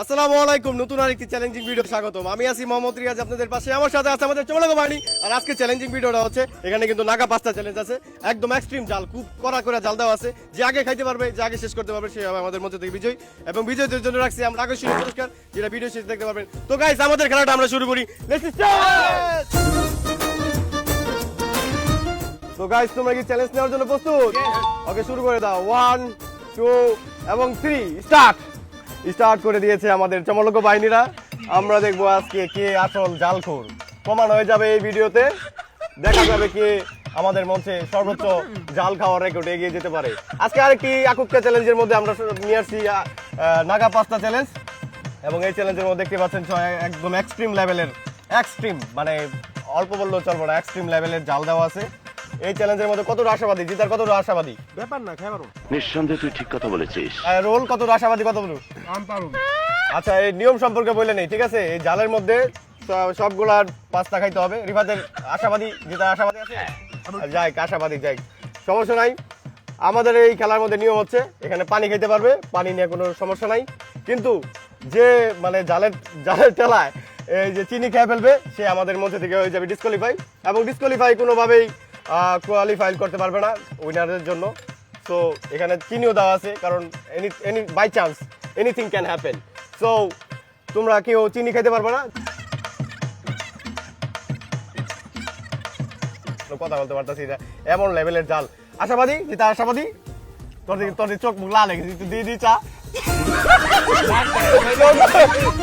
আসসালামু আলাইকুম, নতুন আরেকটি চ্যালেঞ্জিং ভিডিও স্বাগতম। আমি আছি মোহাম্মদ রিয়াজ আপনাদের পাশে, আমার সাথে আছে আমাদের চমলাগো বাণী। আর আজকে চ্যালেঞ্জিং ভিডিওটা হচ্ছে এখানে কিন্তু নাগা পাস্তা চ্যালেঞ্জ আছে, একদম এক্সট্রিম জাল, খুব কড়া করে জাল দেওয়া আছে। যে আগে খাইতে পারবে, যে আগে শেষ করতে পারবে, সে হবে আমাদের মধ্যে থেকে বিজয়। এবং বিজয়ীদের জন্য রাখছি আমরা আকর্ষণীয় পুরস্কার, যেটা ভিডিও শেষে দেখতে পারবেন। তো গাইস, আমাদের খেলাটা আমরা শুরু করি। Let's start. তো গাইস, তোমরা কি চ্যালেঞ্জ নেওয়ার জন্য প্রস্তুত? ওকে, শুরু করে দাও। 1 2 এবং 3 স্টার্ট। স্টার্ট করে দিয়েছে আমাদের চমলক বাহিনীরা। আমরা দেখবো আজকে কে আসল জালখোর, প্রমাণ হয়ে যাবে এই ভিডিওতে। দেখা যাবে কে আমাদের মঞ্চে সর্বোচ্চ জাল খাওয়ার রেকর্ড এগিয়ে যেতে পারে। আজকে আরেকটি আকুক্কা চ্যালেঞ্জের মধ্যে আমরা নিয়ে আসছি নাগা পাস্তা চ্যালেঞ্জ। এবং এই চ্যালেঞ্জের মধ্যে দেখতে পাচ্ছেন একদম এক্সট্রিম লেভেলের, এক্সট্রিম মানে অল্প বললেও চলবো না, এক্সট্রিম লেভেলের জাল দেওয়া আছে। এই চ্যালেঞ্জের মধ্যে কতটা আশাবাদী, জিতার কতটা আশাবাদী? ব্যাপার না, খাই পারো। নিঃসন্দেহে তুই ঠিক কথা বলেছিস। রোল কতটা আশাবাদী, কত বলুন? আমি পারো। আচ্ছা, এই নিয়ম সম্পর্কে বলে নেই, ঠিক আছে? এই জালের মধ্যে সবগুলার পাস্তা খাইতে হবে। রিফাতের আশাবাদী, যেটা আশাবাদী আছে যাই, আশাবাদী যাই, সমস্যা নাই। আমাদের এই খেলার মধ্যে নিয়ম হচ্ছে এখানে পানি খেতে পারবে, পানি নিয়ে কোনো সমস্যা নাই। কিন্তু যে মানে জালের টেলায় এই যে চিনি খেয়ে ফেলবে, সে আমাদের মধ্যে থেকে হয়ে যাবে ডিসকোয়ালিফাই। এবং ডিসকোয়ালিফাই কোনোভাবেই কোয়ালিফাই করতে পারবে না উইনারের জন্য। সো এখানে চিনিও দেওয়া আছে, কারণ any by chance anything can happen. So তোমরা কেউ চিনি খেতে পারবে না, কথা বলতে পারতেছি না, এমন লেভেলের জাল। আশাবাদী, যেটা আশাবাদী। তোর চোখ মুখ লাল হয়ে গেছে, তুই দিয়ে দি চা।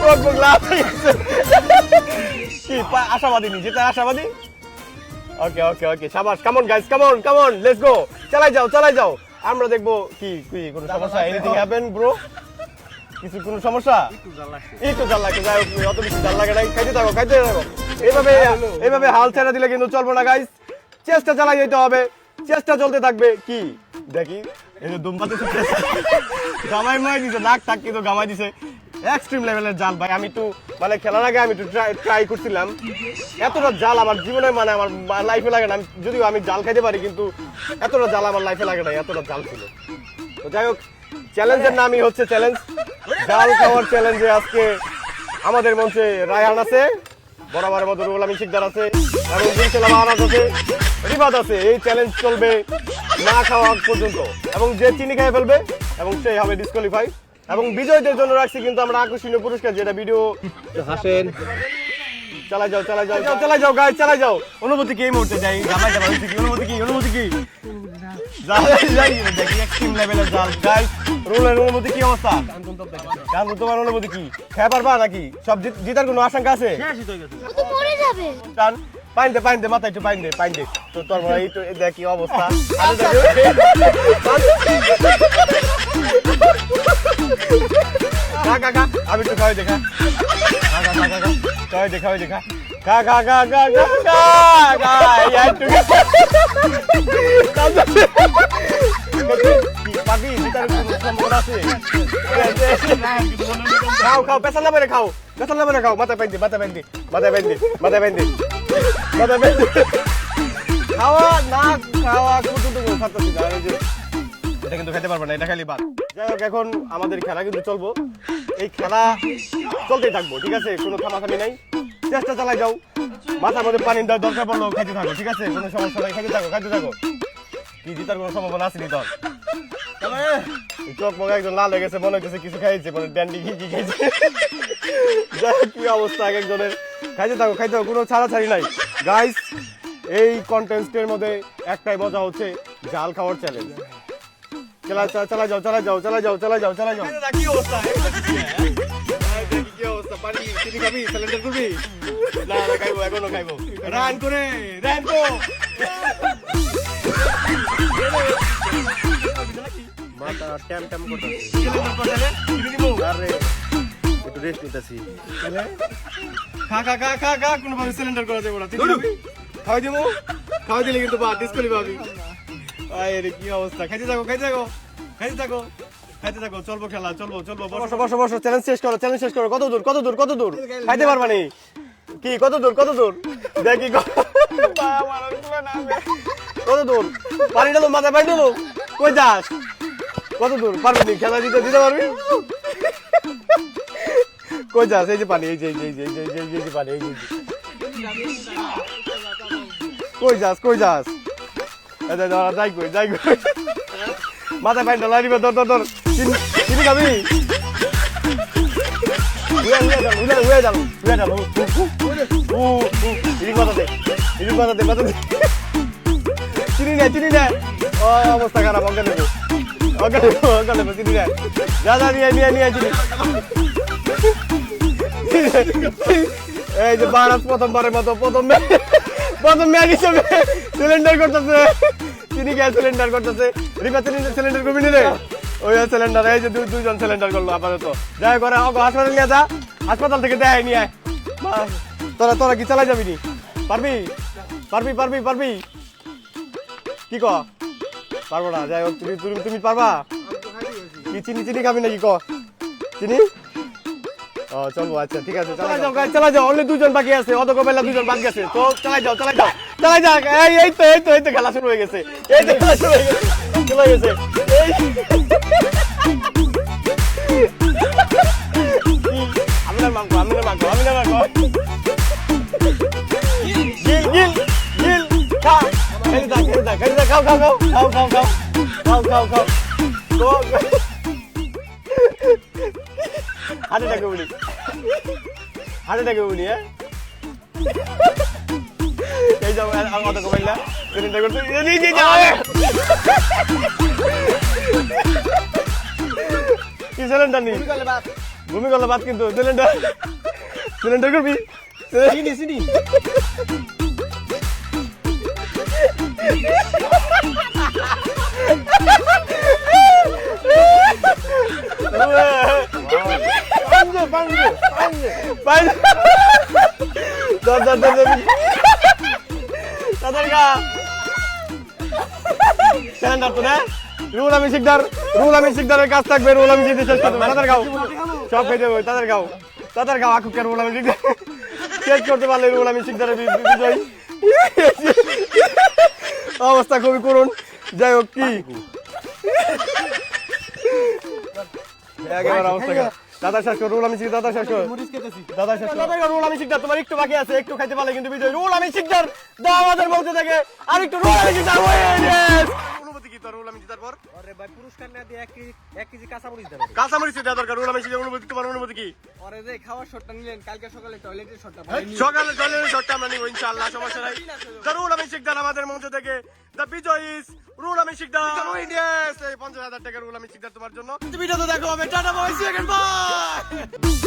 চোখ মুখ লাল হয়ে গেছে। কি আশাবাদী নি, যেটা আশাবাদী। ওকে ওকে ওকে, শাবাশ। Come on guys, come on come on, let's go. চালাই যাও চালাই যাও। আমরা দেখবো কি কি কোনো সমস্যা, এনিথিং হ্যাপেন ব্রো? কিছু কোনো সমস্যা? একটু জাল লাগে, যাই হোক, অত বেশি জাল লাগে নাই। খাইতে থাকো খাইতে থাকো। এইভাবে হাল ছেড়ে দিলে কিন্তু চলবে না গাইস, চেষ্টা চালাই যেতে হবে, চেষ্টা চলতে থাকবে। কি দেখি এই যে দুম্বাতে গামাই মাই দিছে, নাক টাক কিন্তু গামাই দিছে। এক্সট্রিম লেভেলের জাল ভাই। আমি একটু মানে খেলার আগে আমি একটু ট্রাই করছিলাম। এতটা জাল আমার জীবনে মানে আমার লাইফে লাগে না। যদিও আমি জাল খাইতে পারি, কিন্তু এতটা জাল আমার লাইফে লাগে না, এতটা জাল ছিল। তো যাই হোক, চ্যালেঞ্জের নামই হচ্ছে চ্যালেঞ্জ, জাল খাওয়ার চ্যালেঞ্জে আজকে আমাদের মঞ্চে রায়হান আছে, বরাবরের মতো রুহুল আমিন শিকদার আছে, এবং দিলশেলা মাহরাজ আছে, রিফাত আছে। এই চ্যালেঞ্জ চলবে না খাওয়া পর্যন্ত, এবং যে চিনি খেয়ে ফেলবে এবং সেই হবে ডিসকোয়ালিফাই। এবং বিজয়ীদের জন্য রাখছি কিন্তু আমরা আকর্ষণীয় পুরস্কার, যেটা ভিডিও হাসেন। চালাই যাও চালাই যাও চালাই যাও গাইস, চালাই যাও। অনুভূতি কি এই মুহূর্তে? যাই জামাই জামাই কি অনুভূতি, কি অনুভূতি কি? যাই দেখি এক্সট্রিম লেভেলের জাল গাইস। রুলের অনুভূতি কি অবস্থা? কারণ তোমার অনুভূতি কি? খেয়ে পারবা নাকি? সব জিতার কোনো আশঙ্কা আছে? তো মরে যাবে। কারণ পাইন দে মাথায় একটু পাইন দে। তো তোর এই তো দেখি অবস্থা। খা খা খা, আমি একটু খাওয়াই দেখা। খাওয়াই দেখা খা খা খা খা খা খা একটু পাবি, জিতার কোনো সম্ভাবনা আছে? খাও খাও, পেছাল না মেরে খাও, পেছাল না মেরে খাও। মাথায় পাইন দে খাওয়া না খাওয়া কতটুকু খাচ্ছি না, এটা কিন্তু খেতে পারবে না, এটা খালি বাদ। যাই হোক, এখন আমাদের খেলা কিন্তু চলবো, এই খেলা চলতেই থাকবো, ঠিক আছে? কোনো থামাথামি নাই, চেষ্টা চালাই যাও। মাথার মধ্যে পানি দেওয়ার দরকার পড়লো খাইতে থাকো, ঠিক আছে? কোনো সমস্যা নাই, খাইতে থাকো। কি জিতার কোনো সম্ভাবনা আসেনি তোর? চোখ মুখ একজন লাল হয়ে গেছে, মনে হচ্ছে কিছু খাইছে, মানে ড্যান্ডি কি খাইছে। যাই হোক, কি অবস্থা এক একজনের। খাইতে থাকো, কোনো ছাড়াছাড়ি নাই গাইস। এই কন্টেস্টের মধ্যে একটাই মজা হচ্ছে জাল খাওয়ার চ্যালেঞ্জ। চালা যাও। কি অবস্থা? কি অবস্থা? পানি চিনি খাবি? সিলিন্ডার করবি? না খাইবো, এখনো খাইবো। রান করে মাথা ট্যাম করতেছি। আরে একটু রেস্ট নিতেছি। খা কোনোভাবে সিলিন্ডার করা যাবে না। খাওয়াই দিলে কিন্তু ডিসকোয়ালি পাবি। আরে কি অবস্থা! খাইতে থাকো, চলবো খেলা, চলবো। বসো, চ্যালেঞ্জ শেষ করো। কত দূর? খাইতে পারবা নি? কি কত দূর? দেখি কত দূর? পানি ঢালো, মাথায় পানি ঢালো। কই যাস? কত দূর পারবি? খেলা দিতে পারবি? কই যাস? এই যে পানি, এই যে পানি, এই যে কই যাস? যাই কই মাথায় পানি ঢালা দিবে। ধর চিনি খাবি? চিনি নেয় ও অবস্থা খারাপ। অজ্ঞান চিনি নেয়। যা নিয়ে চিনি। এই যে ভারত প্রথমবারের মতো প্রথম ম্যাচ হিসেবে সিলিন্ডার করতেছে। চিনি গ্যাস সিলিন্ডার করতেছে। রিপা সিলিন্ডার করবি রে? ওই সিলিন্ডার, এই যে দুইজন সিলিন্ডার করলো আপাতত। যাই করে হাসপাতাল নিয়ে যা, হাসপাতাল থেকে দেখাই নিয়ে আয়। তোরা কি চালাই যাবি নি? পারবি কি ক? পারবো না। যাই হোক, তুমি পারবা কি? চিনি খাবি নাকি ক? চিনি ও চলবো। আচ্ছা ঠিক আছে, চালাই যাও। অনলি দুজন বাকি আছে, অত বেলা দুজন বাকি আছে। তো চালাই যাও। এই তো খেলা শুরু হয়ে গেছে। আমি না মাংস গিল খাও। হাঁটে উনি হ্যাঁ। এই যাও অত কমাইলা সিলিন্ডার করতে কি সিলিন্ডার নি ভূমি করলে বাদ কিন্তু সিলিন্ডার করবি চিনি সিলিন্ডার তো না রুল আমি শিকদারের কাজ থাকবে। রুল আমি জিতে শেষ করবো। তাদের গাও সব খেয়ে দেবো। তাদের গাও আকুকের রুল আমি শিকদার শেষ করতে পারলে রুল আমি শিকদারের বিজয়। অবস্থা খুবই করুন। যাই হোক কি একেবারে অবস্থা খারাপ। দাদা শেষ কর রুল আমি শিখ। দাদা শেষ কর রুল আমি শিকদার। তোমার একটু বাকি আছে, একটু খাইতে পারলে কিন্তু বিজয়। রুল আমি শিকদার দাও আমাদের মধ্যে থেকে আর একটু রুল আমি শিকদার। অনুমতি কি তোর রুল আমি জিতার পর? আরে ভাই পুরস্কার না দিয়ে 1 কেজি কাঁচামরিচ দেন। কাঁচামরিচ দেওয়া দরকার। রুল আমি শিকদার অনুমতি। তোমার অনুমতি কি? আরে যে খাওয়ার শটটা নিলেন কালকে সকালে টয়লেটের শটটা সকালে টয়লেটের শটটা আমরা নিব ইনশাআল্লাহ, সমস্যা নাই। দ্য রুল আমি শিকদার আমাদের মঞ্চ থেকে। দ্য বিজয় ইজ রুল আমি শিকদার। এই 50,000 টাকা রুল আমি শিকদার তোমার জন্য। ভিডিও তো দেখো হবে। Tata bye, see you again, by.